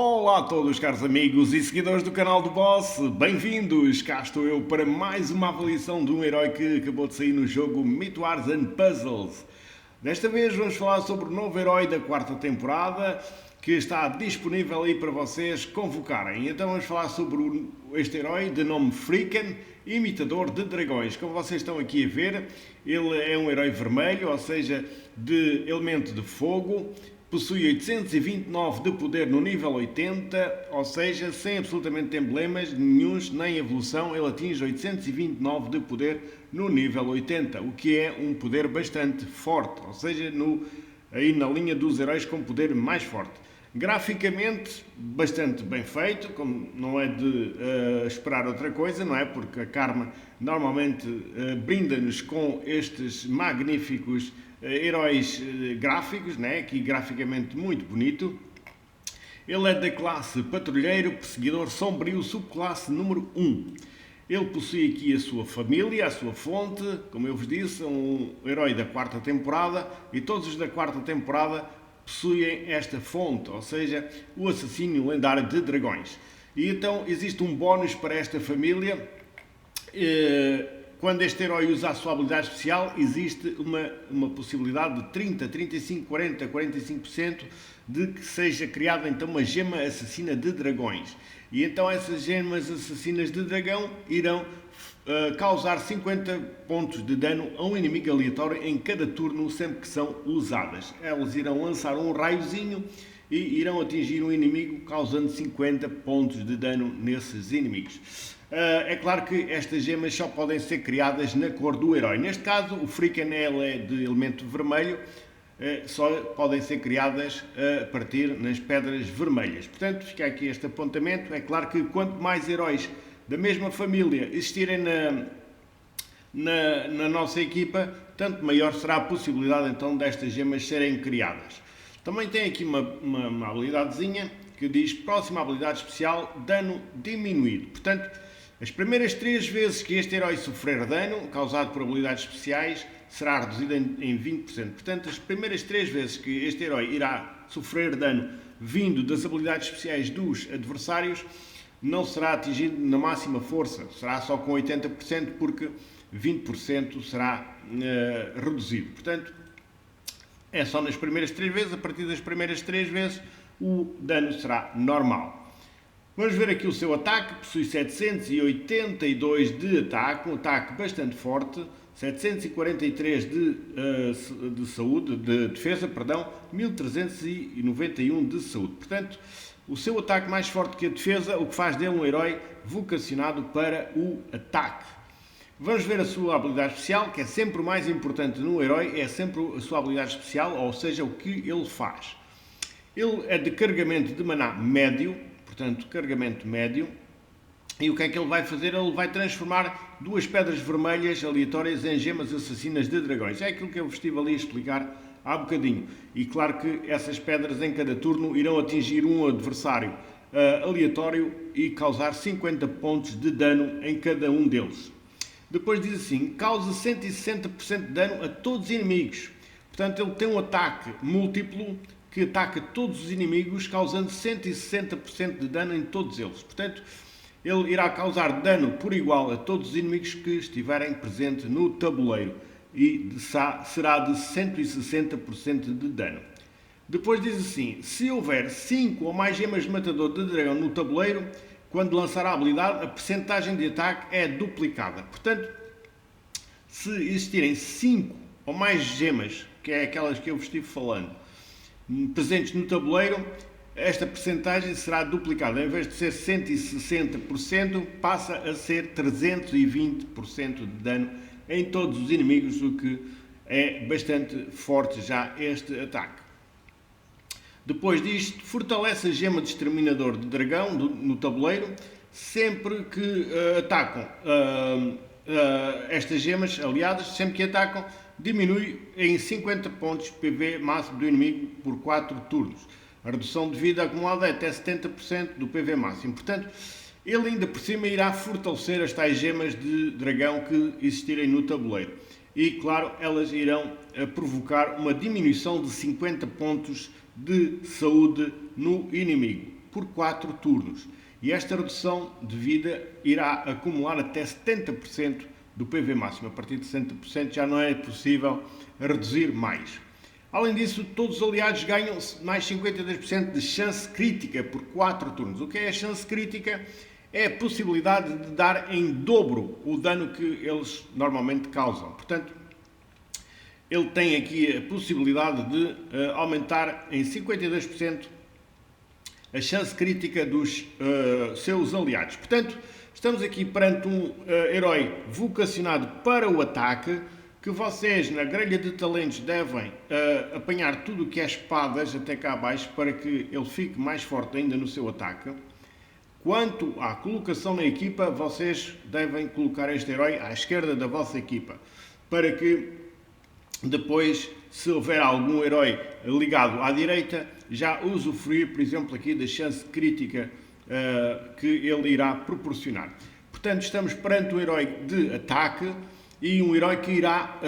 Olá a todos, caros amigos e seguidores do canal do Boss, bem-vindos! Cá estou eu para mais uma avaliação de um herói que acabou de sair no jogo Myth Wars and Puzzles. Desta vez vamos falar sobre o novo herói da quarta temporada que está disponível aí para vocês convocarem. Então vamos falar sobre este herói de nome Freaken, imitador de dragões. Como vocês estão aqui a ver, ele é um herói vermelho, ou seja, de elemento de fogo. Possui 829 de poder no nível 80, ou seja, sem absolutamente emblemas nenhuns, nem evolução, ele atinge 829 de poder no nível 80, o que é um poder bastante forte, ou seja, aí na linha dos heróis com poder mais forte. Graficamente, bastante bem feito, como não é de esperar outra coisa, não é? Porque a Karma normalmente brinda-nos com estes magníficos heróis gráficos, né? Aqui graficamente muito bonito. Ele é da classe Patrulheiro Perseguidor Sombrio, subclasse número 1. Ele possui aqui a sua família, a sua fonte, como eu vos disse, um herói da quarta temporada, e todos os da quarta temporada possuem esta fonte, ou seja, o assassínio lendário de dragões. E então existe um bónus para esta família. Quando este herói usa a sua habilidade especial, existe uma possibilidade de 30, 35, 40, 45% de que seja criada então uma gema assassina de dragões. E então essas gemas assassinas de dragão irão causar 50 pontos de dano a um inimigo aleatório em cada turno, sempre que são usadas. Elas irão lançar um raiozinho e irão atingir um inimigo, causando 50 pontos de dano nesses inimigos. É claro que estas gemas só podem ser criadas na cor do herói. Neste caso, o Freaken é de elemento vermelho, só podem ser criadas a partir nas pedras vermelhas. Portanto, fica aqui este apontamento. É claro que quanto mais heróis da mesma família existirem na nossa equipa, tanto maior será a possibilidade então destas gemas serem criadas. Também tem aqui uma habilidadezinha que diz próxima habilidade especial, dano diminuído. Portanto, as primeiras 3 vezes que este herói sofrer dano causado por habilidades especiais será reduzido em 20%. Portanto, as primeiras 3 vezes que este herói irá sofrer dano vindo das habilidades especiais dos adversários, não será atingido na máxima força, será só com 80%, porque 20% será reduzido. Portanto, é só nas primeiras 3 vezes, a partir das primeiras 3 vezes o dano será normal. Vamos ver aqui o seu ataque, possui 782 de ataque, um ataque bastante forte, 743 de saúde, de defesa, perdão, 1391 de saúde. Portanto, o seu ataque mais forte que a defesa, o que faz dele um herói vocacionado para o ataque. Vamos ver a sua habilidade especial, que é sempre o mais importante no herói, é sempre a sua habilidade especial, ou seja, o que ele faz. Ele é de carregamento de maná médio, portanto, carregamento médio. E o que é que ele vai fazer? Ele vai transformar 2 pedras vermelhas aleatórias em gemas assassinas de dragões. É aquilo que eu vos estive ali a explicar há bocadinho. E claro que essas pedras em cada turno irão atingir um adversário aleatório e causar 50 pontos de dano em cada um deles. Depois diz assim, causa 160% de dano a todos os inimigos. Portanto, ele tem um ataque múltiplo que ataca todos os inimigos, causando 160% de dano em todos eles. Portanto, ele irá causar dano por igual a todos os inimigos que estiverem presentes no tabuleiro e será de 160% de dano. Depois diz assim, se houver 5 ou mais gemas de matador de dragão no tabuleiro, quando lançar a habilidade, a percentagem de ataque é duplicada. Portanto, se existirem 5 ou mais gemas, que é aquelas que eu vos estive falando, presentes no tabuleiro, esta percentagem será duplicada. Em vez de ser 160%, passa a ser 320% de dano em todos os inimigos, o que é bastante forte já este ataque. Depois disto, fortalece a gema de exterminador de dragão no tabuleiro. Sempre que atacam estas gemas aliadas, sempre que atacam, diminui em 50 pontos PV máximo do inimigo por 4 turnos. A redução de vida acumulada é até 70% do PV máximo. Portanto, ele ainda por cima irá fortalecer as tais gemas de dragão que existirem no tabuleiro. E, claro, elas irão provocar uma diminuição de 50 pontos de saúde no inimigo. por 4 turnos. E esta redução de vida irá acumular até 70% do PV máximo. A partir de 60% já não é possível reduzir mais. Além disso, todos os aliados ganham mais 52% de chance crítica por 4 turnos. O que é a chance crítica? É a possibilidade de dar em dobro o dano que eles normalmente causam. Portanto, ele tem aqui a possibilidade de aumentar em 52% a chance crítica dos seus aliados. Portanto, estamos aqui perante um herói vocacionado para o ataque, que vocês, na grelha de talentos, devem apanhar tudo o que é espadas até cá abaixo para que ele fique mais forte ainda no seu ataque. Quanto à colocação na equipa, vocês devem colocar este herói à esquerda da vossa equipa, para que depois, se houver algum herói ligado à direita, já usufruir, por exemplo, aqui da chance crítica que ele irá proporcionar. Portanto, estamos perante um herói de ataque e um herói que irá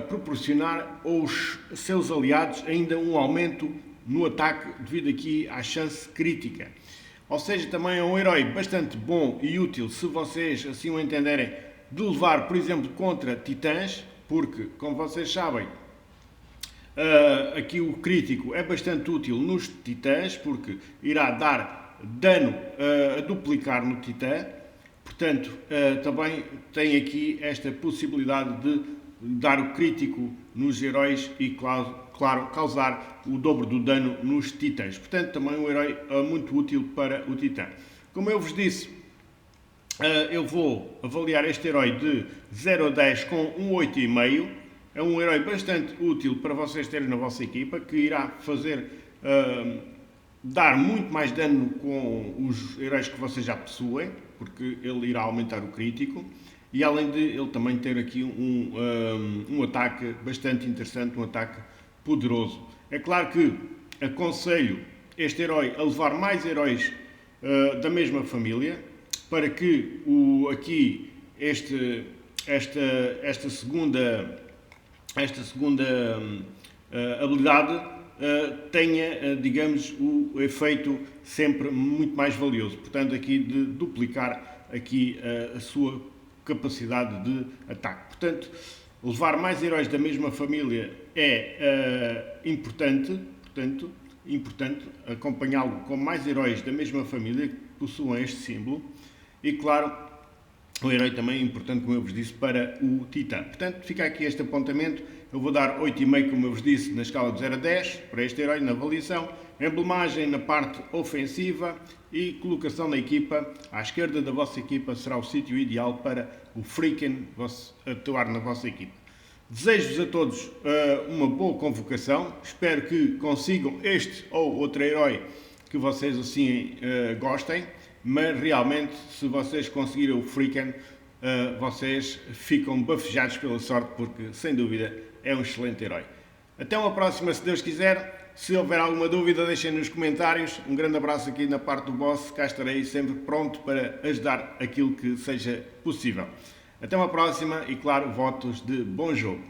proporcionar aos seus aliados ainda um aumento no ataque devido aqui à chance crítica. Ou seja, também é um herói bastante bom e útil, se vocês assim o entenderem, de levar, por exemplo, contra titãs, porque, como vocês sabem, aqui o crítico é bastante útil nos titãs, porque irá dar dano a duplicar no titã. Portanto, também tem aqui esta possibilidade de dar o crítico nos heróis e, claro, causar o dobro do dano nos titãs. Portanto, também um herói muito útil para o titã. Como eu vos disse, eu vou avaliar este herói de 0 a 10 com um 8,5. É um herói bastante útil para vocês terem na vossa equipa, que irá fazer dar muito mais dano com os heróis que vocês já possuem, porque ele irá aumentar o crítico, e além de ele também ter aqui um ataque bastante interessante, um ataque poderoso. É claro que aconselho este herói a levar mais heróis da mesma família, para que esta segunda habilidade tenha, digamos, o efeito sempre muito mais valioso. Portanto, aqui de duplicar aqui a sua capacidade de ataque. Portanto, levar mais heróis da mesma família é importante. Portanto, importante acompanhá-lo com mais heróis da mesma família que possuam este símbolo. E, claro, o herói também é importante, como eu vos disse, para o titã. Portanto, fica aqui este apontamento. Eu vou dar 8,5, como eu vos disse, na escala de 0 a 10, para este herói na avaliação. Emblemagem na parte ofensiva e colocação na equipa. À esquerda da vossa equipa será o sítio ideal para o Freaking atuar na vossa equipa. Desejo-vos a todos uma boa convocação. Espero que consigam este ou outro herói que vocês assim gostem. Mas realmente, se vocês conseguirem o Freaking, vocês ficam bafejados pela sorte, porque sem dúvida é um excelente herói. Até uma próxima, se Deus quiser. Se houver alguma dúvida, deixem nos comentários. Um grande abraço aqui na parte do boss. Cá estarei sempre pronto para ajudar aquilo que seja possível. Até uma próxima e, claro, votos de bom jogo.